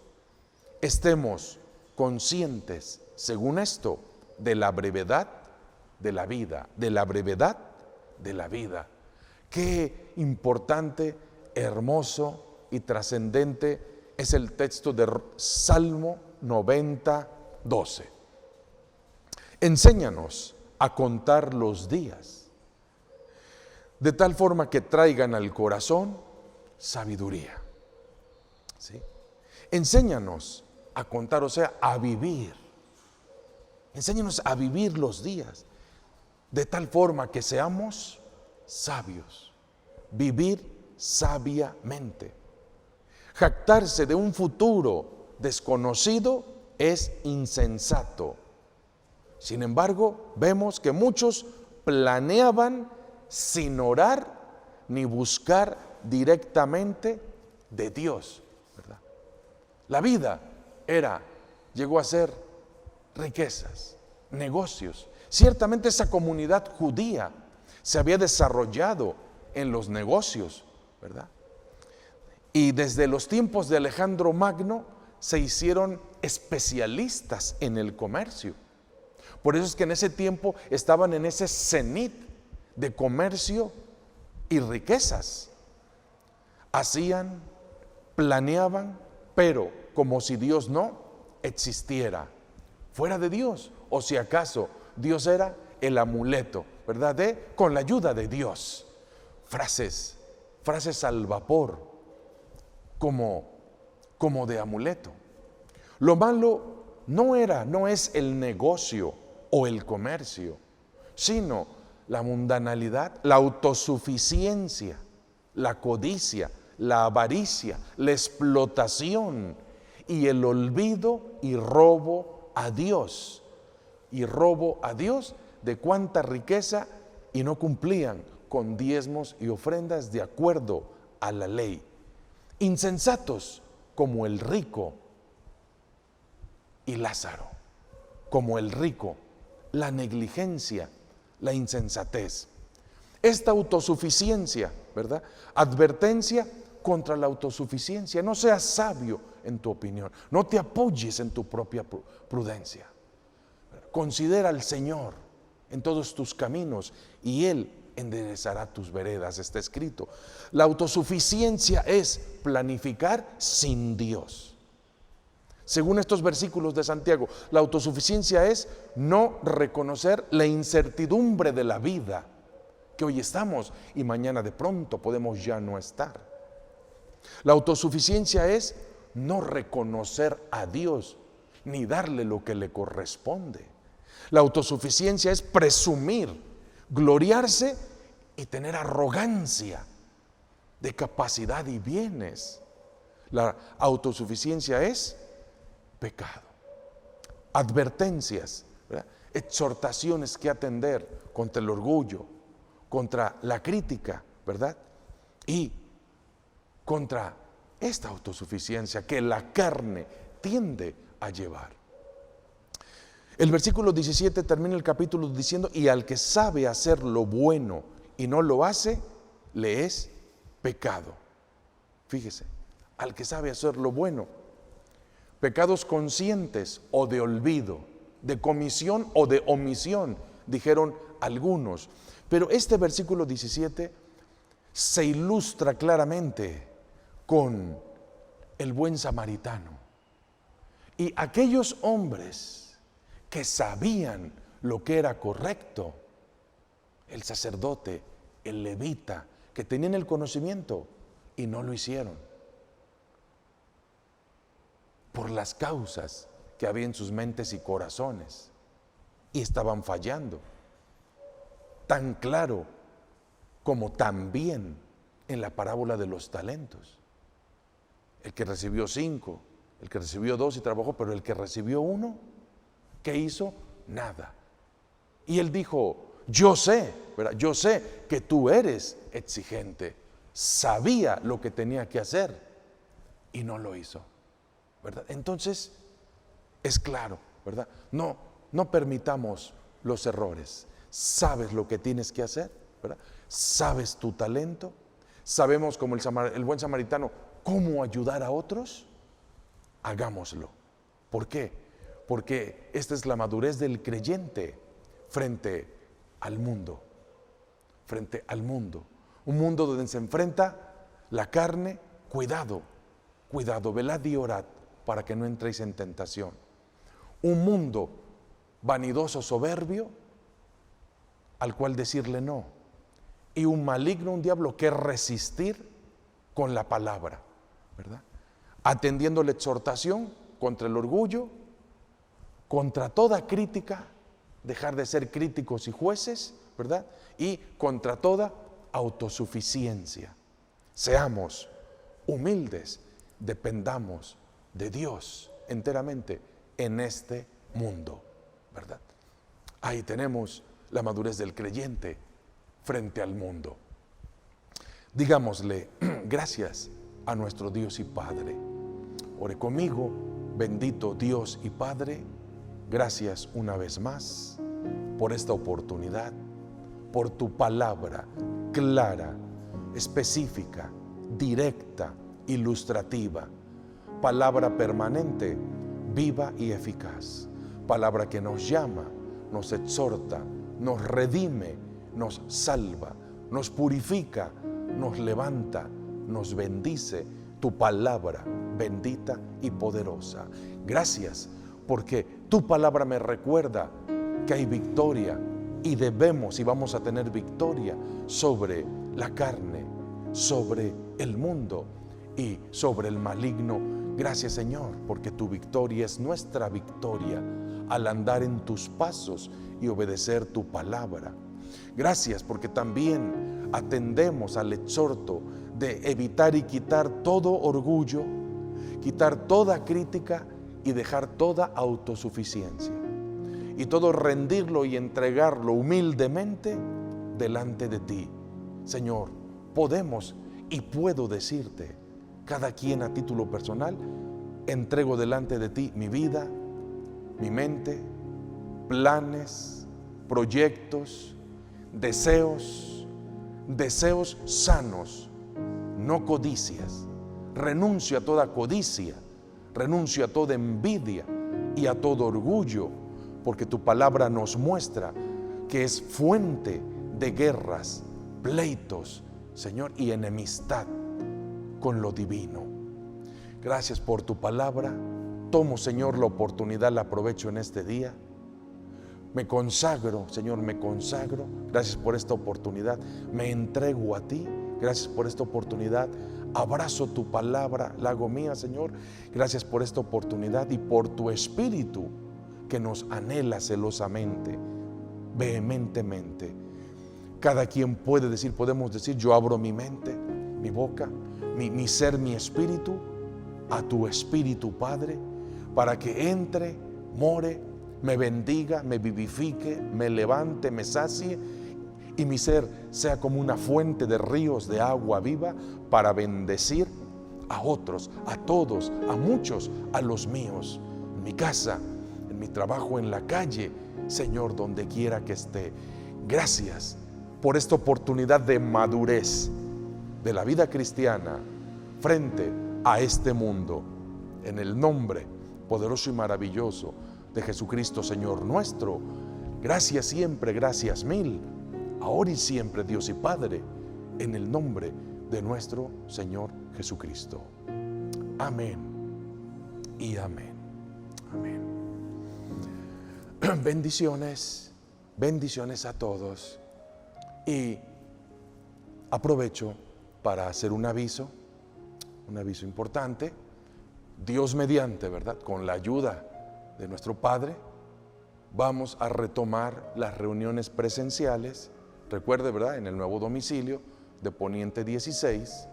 Estemos conscientes, según esto, de la brevedad de la vida, de la brevedad de la vida. Qué importante, hermoso y trascendente es el texto de Salmo 90, 12. Enséñanos a contar los días, de tal forma que traigan al corazón sabiduría. ¿Sí? Enséñanos a contar, o sea, a vivir. Enséñanos a vivir los días, de tal forma que seamos sabios. Vivir sabiamente. Jactarse de un futuro desconocido es insensato. Sin embargo, vemos que muchos planeaban sin orar ni buscar directamente de Dios, ¿verdad? La vida llegó a ser riquezas, negocios. Ciertamente esa comunidad judía se había desarrollado en los negocios, ¿verdad? Y desde los tiempos de Alejandro Magno se hicieron especialistas en el comercio. Por eso es que en ese tiempo estaban en ese cenit de comercio y riquezas. Hacían, planeaban, pero como si Dios no existiera. Fuera de Dios, o si acaso Dios era el amuleto, ¿verdad? Con la ayuda de Dios. Frases al vapor, como de amuleto. Lo malo no es el negocio o el comercio, sino la mundanalidad, la autosuficiencia, la codicia, la avaricia, la explotación y el olvido y robo a Dios. Y robo a Dios de cuánta riqueza, y no cumplían con diezmos y ofrendas de acuerdo a la ley. Insensatos como el rico y Lázaro, como el rico, la negligencia, la insensatez. Esta autosuficiencia, ¿verdad? Advertencia contra la autosuficiencia. No seas sabio en tu opinión, no te apoyes en tu propia prudencia. Considera al Señor en todos tus caminos y Él enderezará tus veredas, está escrito. La autosuficiencia es planificar sin Dios. Según estos versículos de Santiago, la autosuficiencia es no reconocer la incertidumbre de la vida, que hoy estamos y mañana de pronto podemos ya no estar. La autosuficiencia es no reconocer a Dios ni darle lo que le corresponde. La autosuficiencia es presumir, gloriarse y tener arrogancia de capacidad y bienes. La autosuficiencia es pecado. Advertencias, ¿verdad? Exhortaciones que atender contra el orgullo, contra la crítica, ¿verdad? Y contra esta autosuficiencia que la carne tiende a llevar. El versículo 17 termina el capítulo diciendo: y al que sabe hacer lo bueno y no lo hace, le es pecado. Fíjese, al que sabe hacer lo bueno. Pecados conscientes o de olvido, de comisión o de omisión, dijeron algunos. Pero este versículo 17 se ilustra claramente con el buen samaritano. Y aquellos hombres que sabían lo que era correcto, el sacerdote, el levita, que tenían el conocimiento y no lo hicieron por las causas que había en sus mentes y corazones, y estaban fallando, tan claro como también en la parábola de los talentos. El que recibió 5, el que recibió 2 y trabajó, pero el que recibió 1, ¿qué hizo? Nada. Y él dijo: yo sé, ¿verdad? Yo sé que tú eres exigente, sabía lo que tenía que hacer y no lo hizo, ¿verdad? Entonces, es claro, ¿verdad? No permitamos los errores. Sabes lo que tienes que hacer, ¿verdad? Sabes tu talento. Sabemos, como el buen samaritano, cómo ayudar a otros. Hagámoslo. ¿Por qué? Porque esta es la madurez del creyente frente al mundo. Frente al mundo. Un mundo donde se enfrenta la carne. Cuidado, velad y orad para que no entréis en tentación. Un mundo vanidoso, soberbio, al cual decirle no. Y un maligno, un diablo, que resistir con la palabra, ¿verdad? Atendiendo la exhortación contra el orgullo, contra toda crítica, dejar de ser críticos y jueces, ¿verdad? Y contra toda autosuficiencia. Seamos humildes, dependamos de Dios enteramente en este mundo, ¿verdad? Ahí tenemos la madurez del creyente frente al mundo. Digámosle gracias a nuestro Dios y Padre. Ore conmigo. Bendito Dios y Padre, gracias una vez más por esta oportunidad, por tu palabra clara, específica, directa, ilustrativa, palabra permanente, viva y eficaz, palabra que nos llama, nos exhorta, nos redime, nos salva, nos purifica, nos levanta, nos bendice, tu palabra bendita y poderosa. Gracias, porque tu palabra me recuerda que hay victoria y debemos y vamos a tener victoria sobre la carne, sobre el mundo y sobre el maligno. Gracias, Señor, porque tu victoria es nuestra victoria al andar en tus pasos y obedecer tu palabra. Gracias porque también atendemos al exhorto de evitar y quitar todo orgullo, quitar toda crítica y dejar toda autosuficiencia. Y todo rendirlo y entregarlo humildemente delante de ti. Señor, podemos y puedo decirte, cada quien a título personal, entrego delante de ti mi vida, mi mente, planes, proyectos, deseos sanos, no codicias. Renuncio a toda codicia, renuncio a toda envidia y a todo orgullo, porque tu palabra nos muestra que es fuente de guerras, pleitos, Señor, y enemistad con lo divino. Gracias por tu palabra. Tomo, Señor, la oportunidad, la aprovecho en este día. Me consagro, Señor, me consagro. Gracias por esta oportunidad. Me entrego a ti. Gracias por esta oportunidad. Abrazo tu palabra, la hago mía, Señor. Gracias por esta oportunidad y por tu Espíritu que nos anhela celosamente, vehementemente. Cada quien puede decir, podemos decir, yo abro mi mente, mi boca, mi ser, mi espíritu, a tu Espíritu, Padre, para que entre, more, me bendiga, me vivifique, me levante, me sacie y mi ser sea como una fuente de ríos de agua viva para bendecir a otros, a todos, a muchos, a los míos, en mi casa, en mi trabajo, en la calle, Señor, donde quiera que esté. Gracias por esta oportunidad de madurez de la vida cristiana frente a este mundo, en el nombre poderoso y maravilloso de Jesucristo, Señor nuestro. Gracias siempre, gracias mil, ahora y siempre, Dios y Padre, en el nombre de nuestro Señor Jesucristo. Amén y amén. Amén. Bendiciones, bendiciones a todos. Y aprovecho para hacer un aviso importante. Dios mediante, ¿verdad? Con la ayuda de nuestro Padre, vamos a retomar las reuniones presenciales. Recuerde, ¿verdad? En el nuevo domicilio de Poniente 16,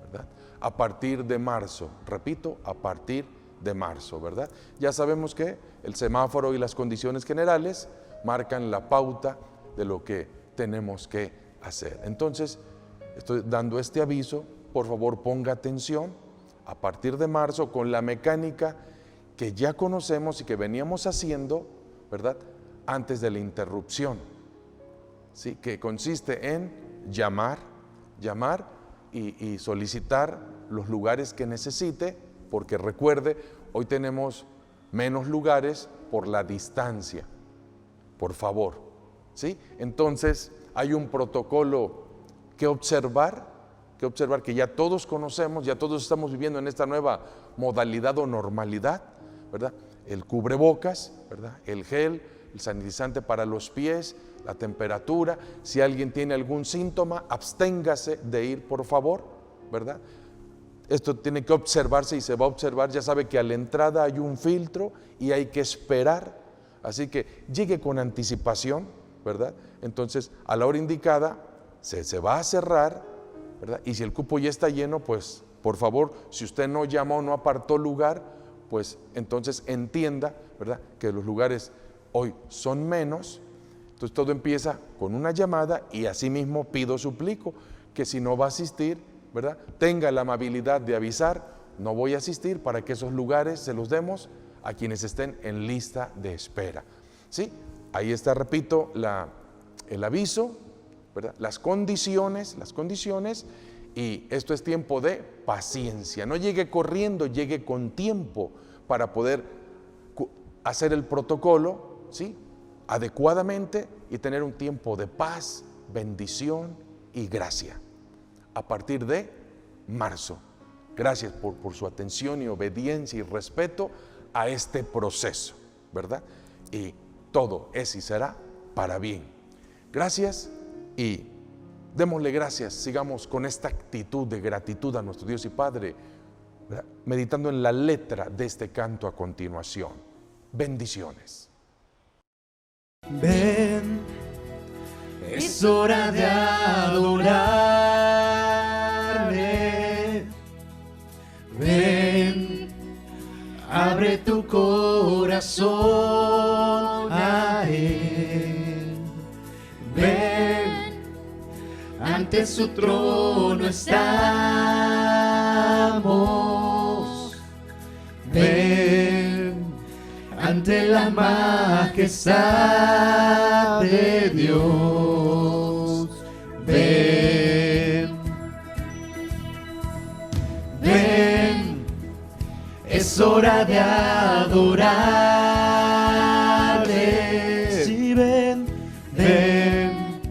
¿verdad? A partir de marzo, repito, a partir de marzo, ¿verdad? Ya sabemos que el semáforo y las condiciones generales marcan la pauta de lo que tenemos que hacer. Entonces, estoy dando este aviso, por favor ponga atención. A partir de marzo, con la mecánica que ya conocemos y que veníamos haciendo, ¿verdad?, antes de la interrupción, ¿sí?, que consiste en llamar y solicitar los lugares que necesite, porque recuerde, hoy tenemos menos lugares por la distancia, por favor, ¿sí? Entonces, hay un protocolo que observar que ya todos conocemos, ya todos estamos viviendo en esta nueva modalidad o normalidad, ¿verdad? El cubrebocas, ¿verdad?, el gel, el sanitizante para los pies, la temperatura. Si alguien tiene algún síntoma, absténgase de ir, por favor, ¿verdad? Esto tiene que observarse y se va a observar. Ya sabe que a la entrada hay un filtro y hay que esperar, así que llegue con anticipación, ¿verdad? Entonces, a la hora indicada se va a cerrar, ¿verdad? Y si el cupo ya está lleno, pues por favor, si usted no llamó o no apartó lugar, pues entonces entienda, ¿verdad?, que los lugares hoy son menos. Entonces todo empieza con una llamada y asimismo suplico que si no va a asistir, ¿verdad?, tenga la amabilidad de avisar, no voy a asistir, para que esos lugares se los demos a quienes estén en lista de espera. ¿Sí? Ahí está, repito, el aviso, ¿verdad?, las condiciones, y esto es tiempo de paciencia. No llegue corriendo, llegue con tiempo para poder hacer el protocolo, ¿sí?, adecuadamente y tener un tiempo de paz, bendición y gracia. A partir de marzo. Gracias por su atención y obediencia y respeto a este proceso, ¿verdad? Y todo es y será para bien. Gracias y démosle gracias. Sigamos con esta actitud de gratitud a nuestro Dios y Padre, ¿verdad?, meditando en la letra de este canto a continuación. Bendiciones. Ven, es hora de adorarle. Ven, abre tu corazón a Él. Ven, ante su trono estamos. Ven, ante la majestad de Dios. Ven, ven, es hora de adorarle. Sí, ven, ven,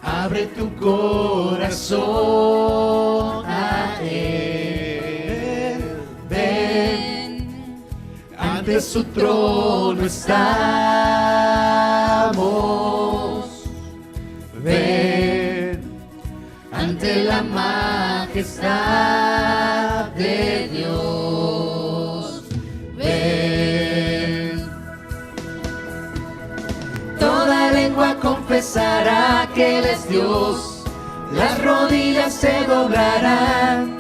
abre tu corazón a Él. Ven, ante su trono estamos. Ven, ante la majestad de Dios. Ven, toda lengua confesará que Él es Dios, las rodillas se doblarán,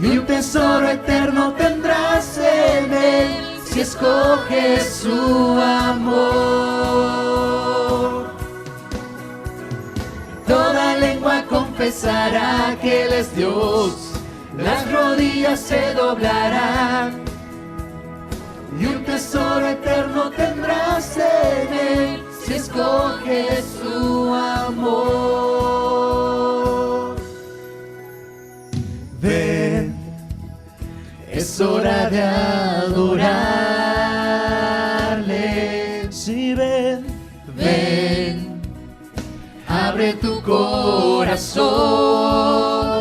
y un tesoro eterno tendrás en Él, si escoges su amor. Toda lengua confesará que Él es Dios, las rodillas se doblarán, y un tesoro eterno tendrás en Él, si escoges su amor. Ven, es hora de adorarle. Sí, ven, ven, abre tu corazón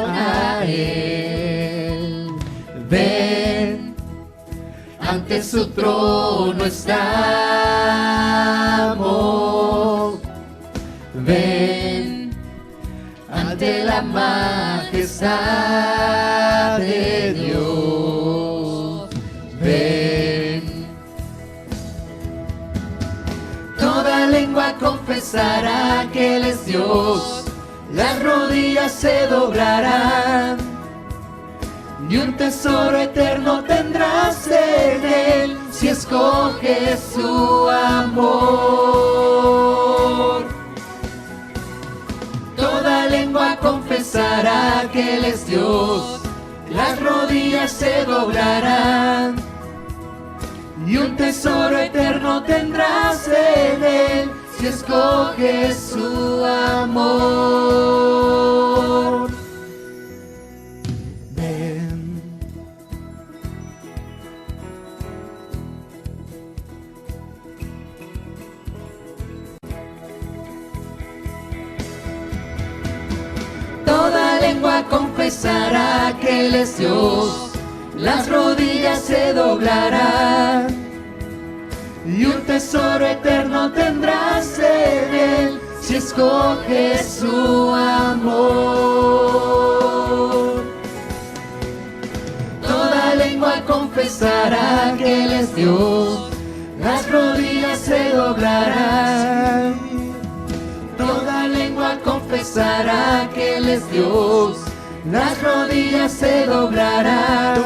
a Él. Ven, ante su trono estamos. Ven, ante la majestad de Dios. Ven, toda lengua confesará que Él es Dios, las rodillas se doblarán, y un tesoro eterno tendrás en Él, si escoges su amor. Toda lengua lengua confesará que Él es Dios, las rodillas se doblarán, y un tesoro eterno tendrás en Él, si escoges su amor. Ven. Toda lengua confesará que Él es Dios, las rodillas se doblarán, y un tesoro eterno tendrás en Él, si escoges su amor. Toda lengua confesará que Él es Dios, las rodillas se doblarán. Toda lengua confesará que Él es Dios, las rodillas se doblarán.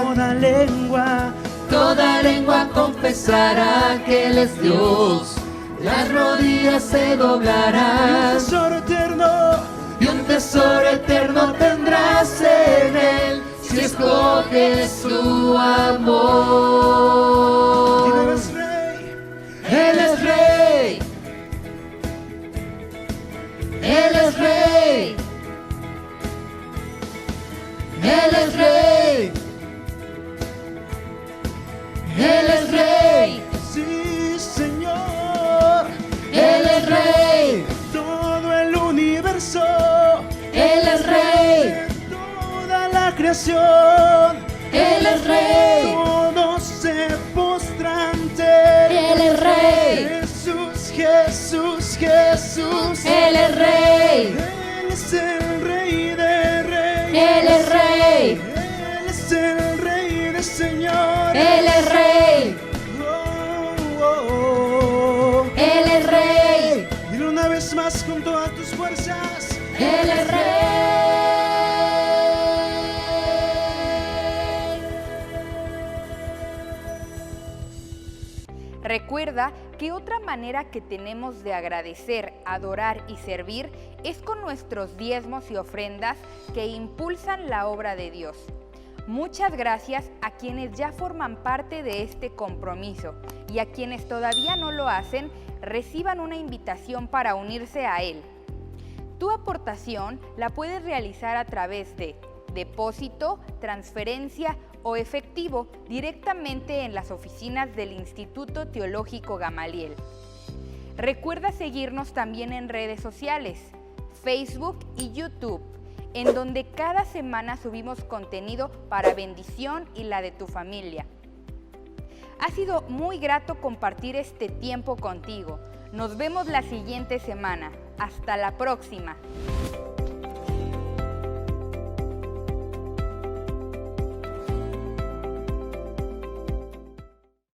Toda lengua confesará que Él es Dios, las rodillas se doblarán. Y un tesoro eterno tendrás en Él, si escoges su amor. Él es Rey. Él es Rey. Él es Rey. Él es Rey. Sí, Señor. Él es Rey. Todo el universo. Él es Rey. Toda la creación. Él es Rey. Todos se postran ante Él. Él es Rey. Jesús, Jesús, Jesús. Él es Rey. Él es el Rey de Reyes. Él es Rey. Él es el Rey de Señores. Él es Rey. Oh, oh, oh. Él es Rey. Dilo una vez más con todas tus fuerzas. Él es Rey. Recuerda que otra manera que tenemos de agradecer, adorar y servir es con nuestros diezmos y ofrendas que impulsan la obra de Dios. Muchas gracias a quienes ya forman parte de este compromiso y a quienes todavía no lo hacen, reciban una invitación para unirse a él. Tu aportación la puedes realizar a través de depósito, transferencia o efectivo directamente en las oficinas del Instituto Teológico Gamaliel. Recuerda seguirnos también en redes sociales, Facebook y YouTube, en donde cada semana subimos contenido para bendición y la de tu familia. Ha sido muy grato compartir este tiempo contigo. Nos vemos la siguiente semana. Hasta la próxima.